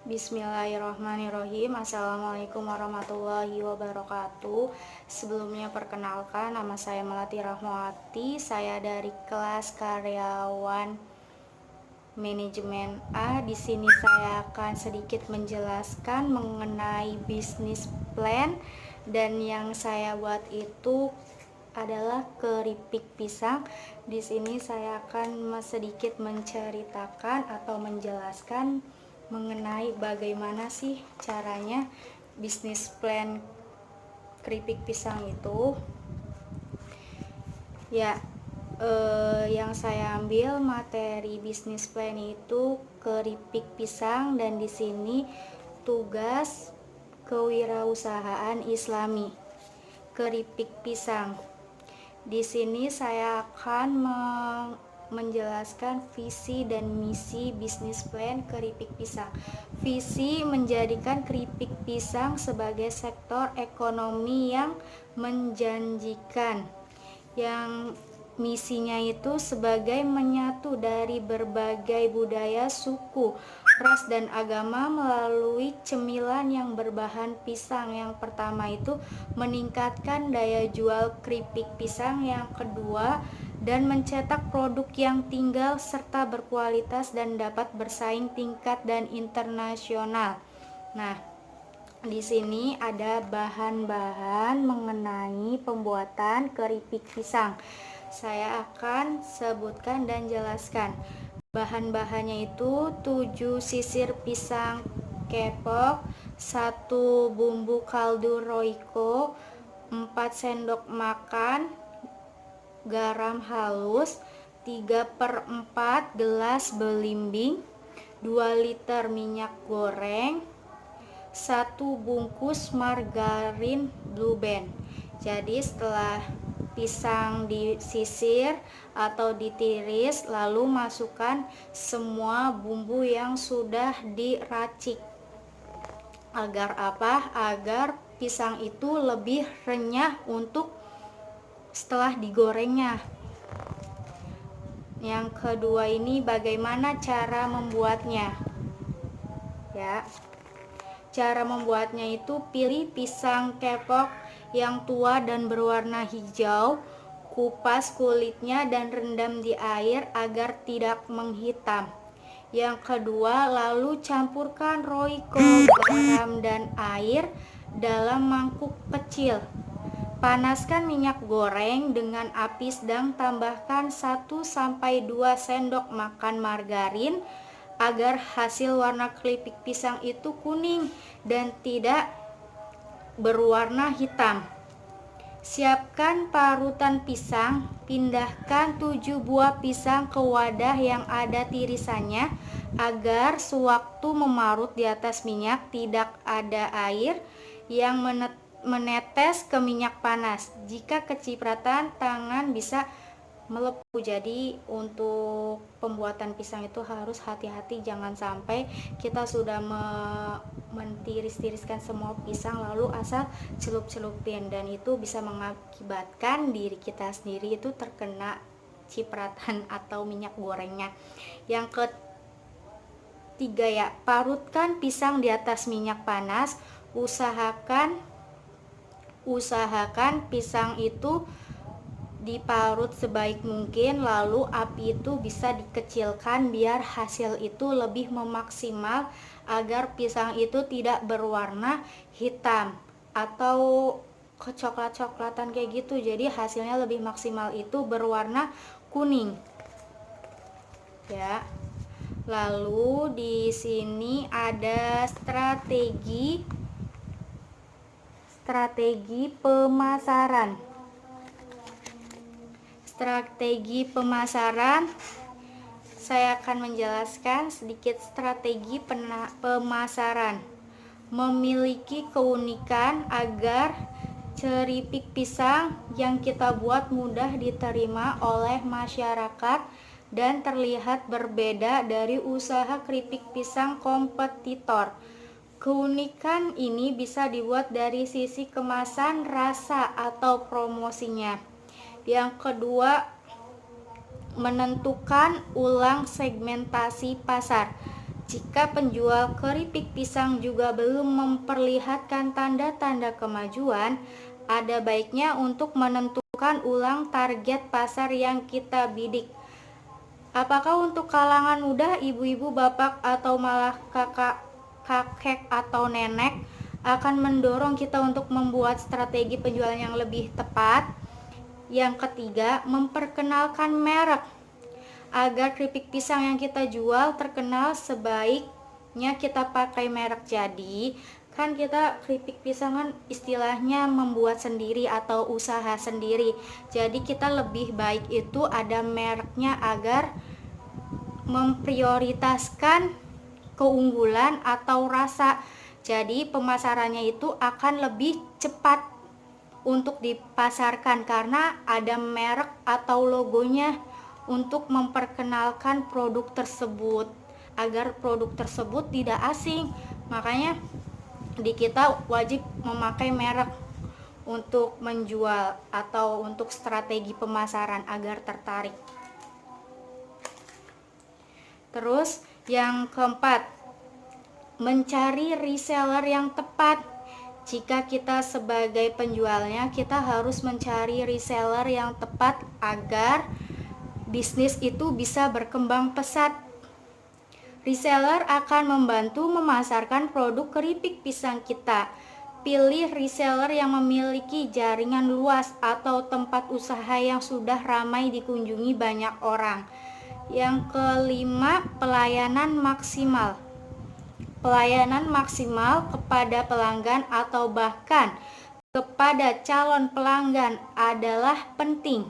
Bismillahirrahmanirrahim. Assalamualaikum warahmatullahi wabarakatuh. Sebelumnya perkenalkan, nama saya Melati Rahmawati. Saya dari kelas karyawan manajemen A. Di sini saya akan sedikit menjelaskan mengenai bisnis plan, dan yang saya buat itu adalah keripik pisang. Di sini saya akan sedikit menceritakan atau menjelaskan mengenai bagaimana sih caranya bisnis plan keripik pisang itu. Ya, yang saya ambil materi bisnis plan itu keripik pisang, dan di sini tugas kewirausahaan Islami keripik pisang. Di sini saya akan menjelaskan visi dan misi bisnis plan keripik pisang. Visi menjadikan keripik pisang sebagai sektor ekonomi yang menjanjikan. Yang misinya itu sebagai menyatu dari berbagai budaya, suku, ras, dan agama melalui cemilan yang berbahan pisang. Yang pertama itu meningkatkan daya jual keripik pisang. Yang kedua, dan mencetak produk yang tinggal serta berkualitas dan dapat bersaing tingkat dan internasional. Nah, di sini ada bahan-bahan mengenai pembuatan keripik pisang. Saya akan sebutkan dan jelaskan. Bahan-bahannya itu 7 sisir pisang kepok, 1 bumbu kaldu Royco, 4 sendok makan garam halus, 3/4 gelas belimbing, 2 liter minyak goreng, 1 bungkus margarin Blue Band. Jadi setelah pisang disisir atau ditiris, lalu masukkan semua bumbu yang sudah diracik. Agar apa? Agar pisang itu lebih renyah untuk setelah digorengnya. Yang kedua ini bagaimana cara membuatnya? Ya. Cara membuatnya itu pilih pisang kepok yang tua dan berwarna hijau, kupas kulitnya dan rendam di air agar tidak menghitam. Yang kedua, lalu campurkan Royco, garam, dan air dalam mangkuk kecil. Panaskan minyak goreng dengan api sedang, tambahkan 1-2 sendok makan margarin agar hasil warna keripik pisang itu kuning dan tidak berwarna hitam. Siapkan parutan pisang, pindahkan 7 buah pisang ke wadah yang ada tirisannya agar sewaktu memarut di atas minyak tidak ada air yang menetes ke minyak panas. Jika kecipratan, tangan bisa melepuh. Jadi untuk pembuatan pisang itu harus hati-hati, jangan sampai kita sudah mentiris-tiriskan semua pisang lalu asal celup-celupin, dan itu bisa mengakibatkan diri kita sendiri itu terkena cipratan atau minyak gorengnya. Yang ketiga ya, parutkan pisang di atas minyak panas. Usahakan pisang itu diparut sebaik mungkin, lalu api itu bisa dikecilkan biar hasil itu lebih memaksimal agar pisang itu tidak berwarna hitam atau kecoklat-coklatan kayak gitu. Jadi hasilnya lebih maksimal itu berwarna kuning. Ya. Lalu di sini ada strategi pemasaran. Strategi pemasaran, saya akan menjelaskan sedikit strategi pemasaran. Memiliki keunikan agar keripik pisang yang kita buat mudah diterima oleh masyarakat dan terlihat berbeda dari usaha keripik pisang kompetitor. Keunikan ini bisa dibuat dari sisi kemasan, rasa, atau promosinya. Yang kedua, menentukan ulang segmentasi pasar. Jika penjual keripik pisang juga belum memperlihatkan tanda-tanda kemajuan, ada baiknya untuk menentukan ulang target pasar yang kita bidik. Apakah untuk kalangan muda, ibu-ibu, bapak, atau malah kakek atau nenek akan mendorong kita untuk membuat strategi penjualan yang lebih tepat? Yang ketiga, memperkenalkan merek. Agar keripik pisang yang kita jual terkenal, sebaiknya kita pakai merek. Jadi kan kita keripik pisang kan istilahnya membuat sendiri atau usaha sendiri, jadi kita lebih baik itu ada mereknya agar memprioritaskan keunggulan atau rasa. Jadi pemasarannya itu akan lebih cepat untuk dipasarkan karena ada merek atau logonya untuk memperkenalkan produk tersebut agar produk tersebut tidak asing. Makanya di kita wajib memakai merek untuk menjual atau untuk strategi pemasaran agar tertarik. Terus yang keempat, mencari reseller yang tepat. Jika kita sebagai penjualnya, kita harus mencari reseller yang tepat agar bisnis itu bisa berkembang pesat. Reseller akan membantu memasarkan produk keripik pisang kita. Pilih reseller yang memiliki jaringan luas atau tempat usaha yang sudah ramai dikunjungi banyak orang. Yang kelima, pelayanan maksimal. Pelayanan maksimal kepada pelanggan atau bahkan kepada calon pelanggan adalah penting.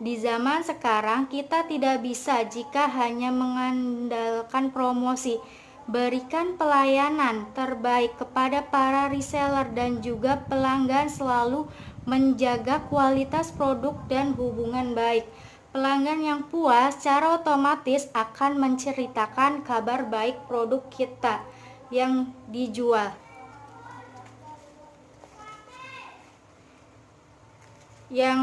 Di zaman sekarang kita tidak bisa jika hanya mengandalkan promosi. Berikan pelayanan terbaik kepada para reseller dan juga pelanggan, selalu menjaga kualitas produk dan hubungan baik. Pelanggan yang puas secara otomatis akan menceritakan kabar baik produk kita yang dijual. Yang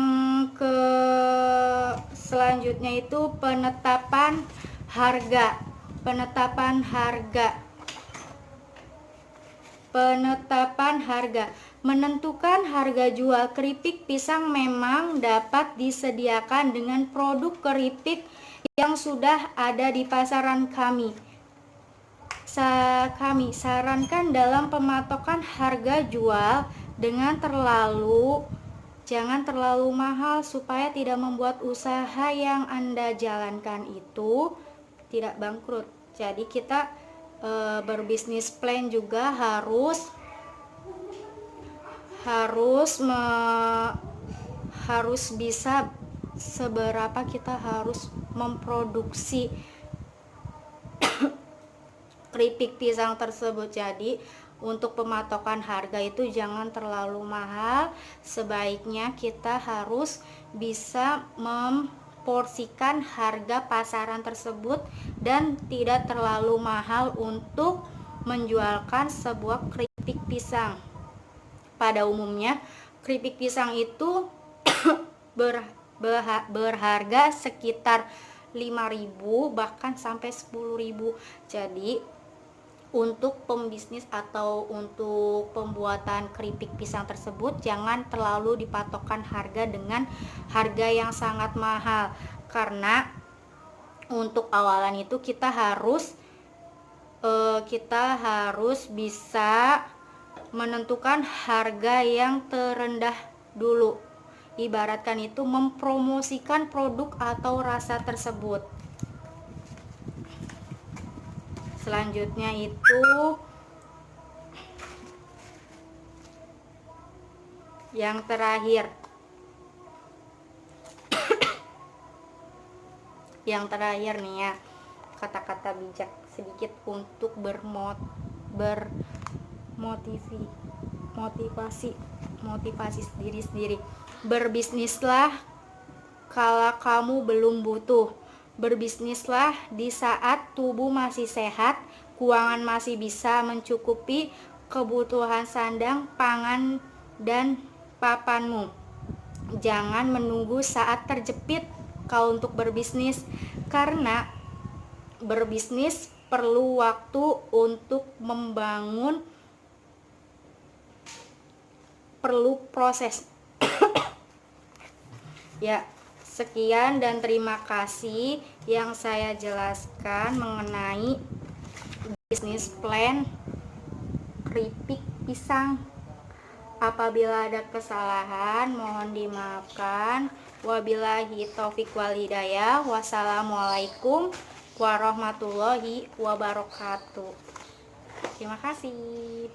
selanjutnya itu penetapan harga. Penetapan harga. Menentukan harga jual keripik pisang memang dapat disediakan dengan produk keripik yang sudah ada di pasaran kami. Kami sarankan dalam pematokan harga jual jangan terlalu mahal supaya tidak membuat usaha yang Anda jalankan itu tidak bangkrut. Jadi kita berbisnis plan juga harus bisa seberapa kita harus memproduksi keripik pisang tersebut. Jadi untuk pematokan harga itu jangan terlalu mahal, sebaiknya kita harus bisa memporsikan harga pasaran tersebut dan tidak terlalu mahal untuk menjualkan sebuah keripik pisang. Pada umumnya keripik pisang itu berharga sekitar 5.000 bahkan sampai 10.000. Jadi untuk pembisnis atau untuk pembuatan keripik pisang tersebut jangan terlalu dipatokkan harga dengan harga yang sangat mahal, karena untuk awalan itu kita harus bisa menentukan harga yang terendah dulu. Ibaratkan itu mempromosikan produk atau rasa tersebut. Selanjutnya itu yang terakhir. Yang terakhir nih ya, kata-kata bijak sedikit untuk motivasi sendiri. Berbisnislah kala kamu belum butuh. Berbisnislah di saat tubuh masih sehat, keuangan masih bisa mencukupi kebutuhan sandang, pangan, dan papanmu. Jangan menunggu saat terjepit kalau untuk berbisnis, karena berbisnis perlu waktu untuk membangun, perlu proses. Ya, sekian dan terima kasih yang saya jelaskan mengenai bisnis plan keripik pisang. Apabila ada kesalahan mohon dimaafkan. Wabillahi taufik wal hidayah. Wassalamualaikum warahmatullahi wabarakatuh. Terima kasih.